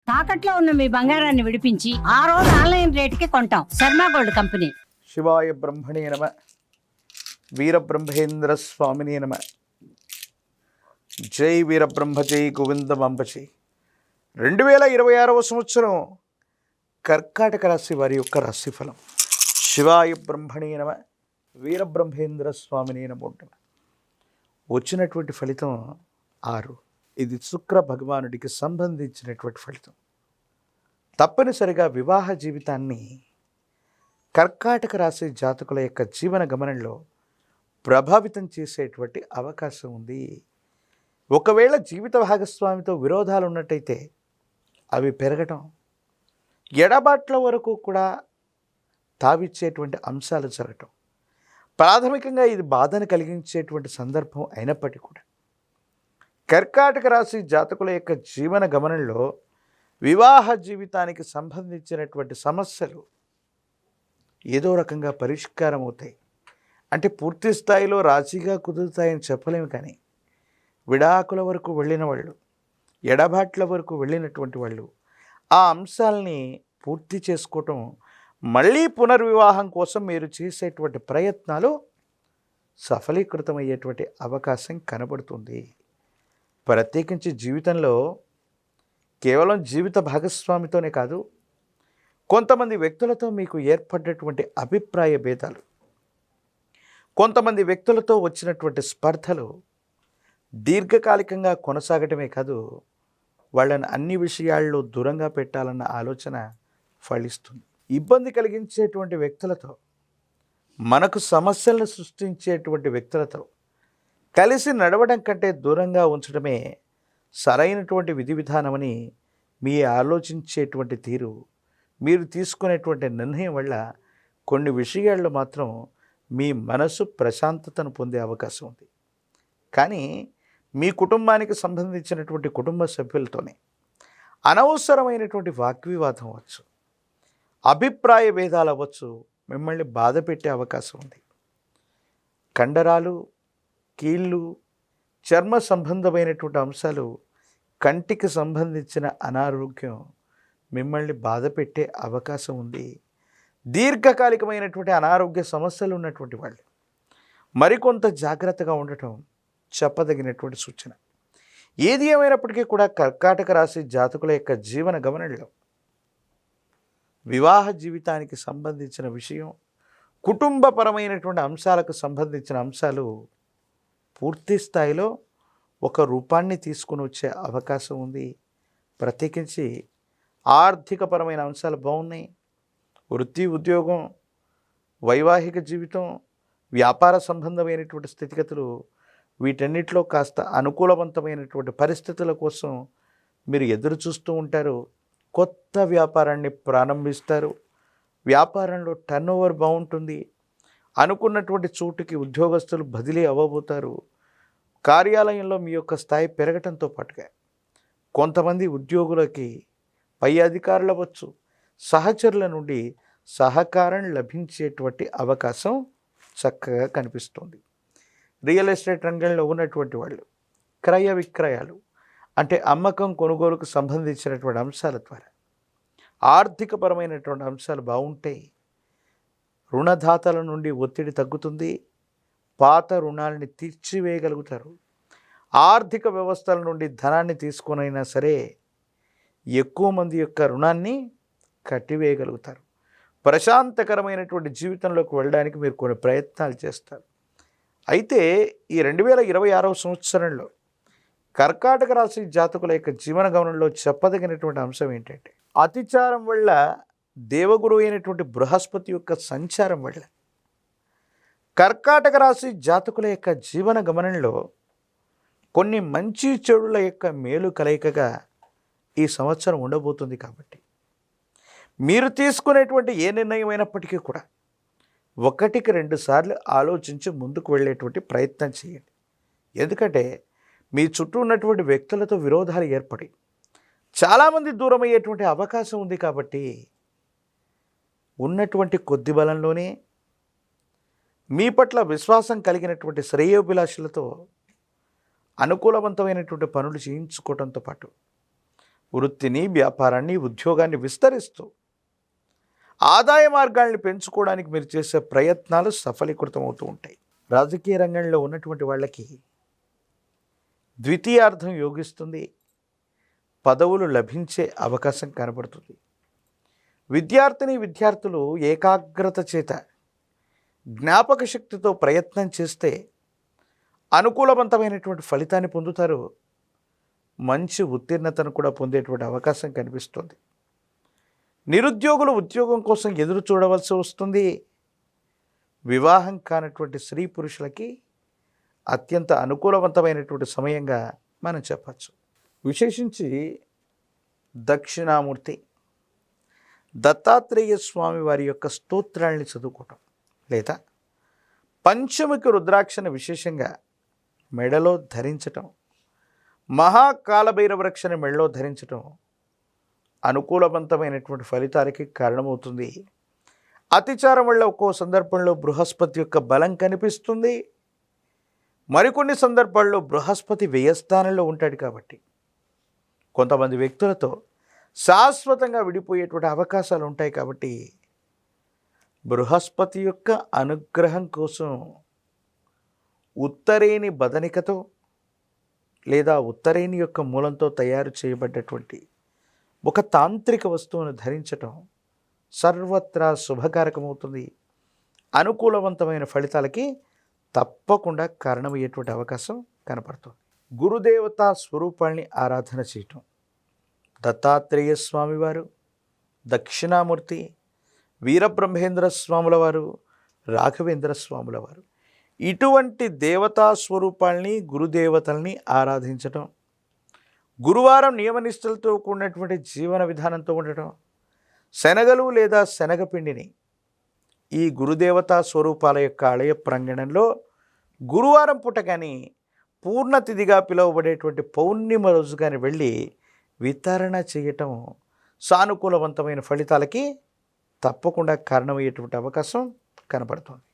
తాకట్లో ఉన్న మీ బంగారాన్ని విడిపించి ఆ రోజు ఆన్లైన్ రేటుకి కొంటాం. Sharma gold company. శివాయ బ్రహ్మణే నమ. వీరబ్రహ్మేంద్ర స్వామినే నమ. జై వీరబ్రహ్మ జై గోవిందమంబజై. 2026వ సంవత్సరం కర్కాటక రాశి వారి యొక్క రాశిఫలం. శివాయ బ్రహ్మణే నమ. వీరబ్రహ్మేంద్ర స్వామినే నమో నమః. వచ్చినటువంటి ఫలితం 6. ఇది శుక్ర భగవానుడికి సంబంధించినటువంటి ఫలితం. తప్పనిసరిగా వివాహ జీవితాన్ని కర్కాటక రాశి జాతకుల యొక్క జీవన గమనంలో ప్రభావితం చేసేటువంటి అవకాశం ఉంది. ఒకవేళ జీవిత భాగస్వామితో విరోధాలు ఉన్నట్టయితే అవి పెరగటం, ఎడబాట్ల వరకు కూడా తావిచ్చేటువంటి అంశాలు జరగటం, ప్రాథమికంగా ఇది బాధను కలిగించేటువంటి సందర్భం అయినప్పటికీ కూడా కర్కాటక రాశి జాతకుల యొక్క జీవన గమనంలో వివాహ జీవితానికి సంబంధించినటువంటి సమస్యలు ఏదో రకంగా పరిష్కారం అవుతాయి. అంటే పూర్తి స్థాయిలో రాజీగా కుదురుతాయని చెప్పలేము, కానీ విడాకుల వరకు వెళ్ళిన వాళ్ళు, ఎడబాట్ల వరకు వెళ్ళినటువంటి వాళ్ళు ఆ అంశాలని పూర్తి చేసుకోవటం, మళ్ళీ పునర్వివాహం కోసం మీరు చేసేటువంటి ప్రయత్నాలు సఫలీకృతమయ్యేటువంటి అవకాశం కనబడుతుంది. ప్రత్యేకించి జీవితంలో కేవలం జీవిత భాగస్వామితోనే కాదు, కొంతమంది వ్యక్తులతో మీకు ఏర్పడ్డటువంటి అభిప్రాయ భేదాలు, కొంతమంది వ్యక్తులతో వచ్చినటువంటి స్పర్ధలు దీర్ఘకాలికంగా కొనసాగటమే కాదు, వాళ్ళని అన్ని విషయాల్లో దూరంగా పెట్టాలన్న ఆలోచన ఫలిస్తుంది. ఇబ్బంది కలిగించేటువంటి వ్యక్తులతో, మనకు సమస్యలను సృష్టించేటువంటి వ్యక్తులతో కలిసి నడవడం కంటే దూరంగా ఉంచడమే సరైనటువంటి విధి విధానమని మీ ఆలోచించేటువంటి తీరు, మీరు తీసుకునేటువంటి నిర్ణయం వల్ల కొన్ని విషయాల్లో మాత్రం మీ మనసు ప్రశాంతతను పొందే అవకాశం ఉంది. కానీ మీ కుటుంబానికి సంబంధించినటువంటి కుటుంబ సభ్యులతోనే అనవసరమైనటువంటి వాగ్వివాదం అవ్వచ్చు, అభిప్రాయ భేదాలు అవ్వచ్చు, మిమ్మల్ని బాధ పెట్టే అవకాశం ఉంది. కండరాలు, కీళ్ళు, చర్మ సంబంధమైనటువంటి అంశాలు, కంటికి సంబంధించిన అనారోగ్యం మిమ్మల్ని బాధ పెట్టే అవకాశం ఉంది. దీర్ఘకాలికమైనటువంటి అనారోగ్య సమస్యలు ఉన్నటువంటి వాళ్ళు మరికొంత జాగ్రత్తగా ఉండటం చెప్పదగినటువంటి సూచన. ఏది ఏమైనప్పటికీ కూడా కర్కాటక రాశి జాతకుల యొక్క జీవన గమనంలో వివాహ జీవితానికి సంబంధించిన విషయం, కుటుంబపరమైనటువంటి అంశాలకు సంబంధించిన అంశాలు పూర్తి స్థాయిలో ఒక రూపాన్ని తీసుకుని వచ్చే అవకాశం ఉంది. ప్రత్యేకించి ఆర్థికపరమైన అంశాలు బాగున్నాయి. వృత్తి, ఉద్యోగం, వైవాహిక జీవితం, వ్యాపార సంబంధమైనటువంటి స్థితిగతులు, వీటన్నిటిలో కాస్త అనుకూలవంతమైనటువంటి పరిస్థితుల కోసం మీరు ఎదురు చూస్తూ ఉంటారు. కొత్త వ్యాపారాన్ని ప్రారంభిస్తారు. వ్యాపారంలో టర్నోవర్ బాగుంటుంది. అనుకున్నటువంటి చోటుకి ఉద్యోగస్తులు బదిలీ అవ్వబోతారు. కార్యాలయంలో మీ యొక్క స్థాయి పెరగటంతో పాటుగా కొంతమంది ఉద్యోగులకి పై అధికారులు అవ్వచ్చు, సహచరుల నుండి సహకారం లభించేటువంటి అవకాశం చక్కగా కనిపిస్తుంది. రియల్ ఎస్టేట్ రంగంలో ఉన్నటువంటి వాళ్ళు క్రయ విక్రయాలు, అంటే అమ్మకం కొనుగోలుకు సంబంధించినటువంటి అంశాల ద్వారా ఆర్థికపరమైనటువంటి అంశాలు బాగుంటాయి. రుణదాతల నుండి ఒత్తిడి తగ్గుతుంది. పాత రుణాలని తీర్చివేయగలుగుతారు. ఆర్థిక వ్యవస్థల నుండి ధనాన్ని తీసుకొనైనా సరే ఎక్కువ మంది యొక్క రుణాన్ని కట్టివేయగలుగుతారు. ప్రశాంతకరమైనటువంటి జీవితంలోకి వెళ్ళడానికి మీరు కొన్ని ప్రయత్నాలు చేస్తారు. అయితే ఈ 2026వ సంవత్సరంలో కర్కాటక రాశి జాతకుల యొక్క జీవన గమనంలో చెప్పదగినటువంటి అంశం ఏంటంటే, అతిచారం వల్ల, దేవగురు అయినటువంటి బృహస్పతి యొక్క సంచారం వల్ల కర్కాటక రాశి జాతకుల యొక్క జీవన గమనంలో కొన్ని మంచి చెడుల యొక్క మేలు కలయికగా ఈ సంవత్సరం ఉండబోతుంది. కాబట్టి మీరు తీసుకునేటువంటి ఏ నిర్ణయం అయినప్పటికీ కూడా 1-2 సార్లు ఆలోచించి ముందుకు వెళ్ళేటువంటి ప్రయత్నం చేయండి. ఎందుకంటే మీ చుట్టూ ఉన్నటువంటి వ్యక్తులతో విరోధాలు ఏర్పడి చాలామంది దూరం అయ్యేటువంటి అవకాశం ఉంది. కాబట్టి ఉన్నటువంటి కొద్ది బలంలోనే మీ పట్ల విశ్వాసం కలిగినటువంటి శ్రేయోభిలాషులతో అనుకూలవంతమైనటువంటి పనులు చేయించుకోవడంతో పాటు వృత్తిని, వ్యాపారాన్ని, ఉద్యోగాన్ని విస్తరిస్తూ ఆదాయ మార్గాల్ని పెంచుకోవడానికి మీరు చేసే ప్రయత్నాలు సఫలీకృతమవుతూ ఉంటాయి. రాజకీయ రంగంలో ఉన్నటువంటి వాళ్ళకి ద్వితీయార్థం యోగిస్తుంది, పదవులు లభించే అవకాశం కనబడుతుంది. విద్యార్థులు ఏకాగ్రత చేత జ్ఞాపక శక్తితో ప్రయత్నం చేస్తే అనుకూలవంతమైనటువంటి ఫలితాన్ని పొందుతారు. మంచి ఉత్తీర్ణతను కూడా పొందేటువంటి అవకాశం కనిపిస్తుంది. నిరుద్యోగులు ఉద్యోగం కోసం ఎదురు చూడవలసి వస్తుంది. వివాహం కానటువంటి స్త్రీ పురుషులకి అత్యంత అనుకూలవంతమైనటువంటి సమయంగా మనం చెప్పచ్చు. విశేషించి దక్షిణామూర్తి దత్తాత్రేయ స్వామి వారి యొక్క స్తోత్రాల్ని చదువుకోవటం, లేదా పంచముఖి రుద్రాక్షను విశేషంగా మెడలో ధరించటం, మహాకాలభైరవ రక్షణ మెడలో ధరించటం అనుకూలవంతమైనటువంటి ఫలితాలకి కారణమవుతుంది. అతిచారం వల్ల ఒక్కో సందర్భంలో బృహస్పతి యొక్క బలం కనిపిస్తుంది. మరికొన్ని సందర్భాల్లో బృహస్పతి వ్యయస్థానంలో ఉంటాడు కాబట్టి కొంతమంది వ్యక్తులతో శాశ్వతంగా విడిపోయేటువంటి అవకాశాలు ఉంటాయి. కాబట్టి బృహస్పతి యొక్క అనుగ్రహం కోసం ఉత్తరేణి బదనికతో లేదా ఉత్తరేణి యొక్క మూలంతో తయారు చేయబడ్డటువంటి ఒక తాంత్రిక వస్తువును ధరించటం సర్వత్రా శుభకారకమవుతుంది. అనుకూలవంతమైన ఫలితాలకి తప్పకుండా కారణమయ్యేటువంటి అవకాశం కనపడుతుంది. గురుదేవతా స్వరూపాల్ని ఆరాధన చేయటం, దత్తాత్రేయ స్వామివారు, దక్షిణామూర్తి, వీరబ్రహ్మేంద్ర స్వాముల వారు, రాఘవేంద్ర స్వాముల వారు, ఇటువంటి దేవతా స్వరూపాల్ని, గురుదేవతల్ని ఆరాధించటం, గురువారం నియమనిష్టలతో కూడినటువంటి జీవన విధానంతో ఉండటం, శనగలు లేదా శనగపిండిని ఈ గురుదేవతా స్వరూపాల యొక్క ఆలయ ప్రాంగణంలో గురువారం పూట కానీ పూర్ణతిథిగా పిలువబడేటువంటి పౌర్ణిమ రోజు కానీ వెళ్ళి వితరణ చేయటం సానుకూలవంతమైన ఫలితాలకి తప్పకుండా కారణమయ్యేటువంటి అవకాశం కనపడుతుంది.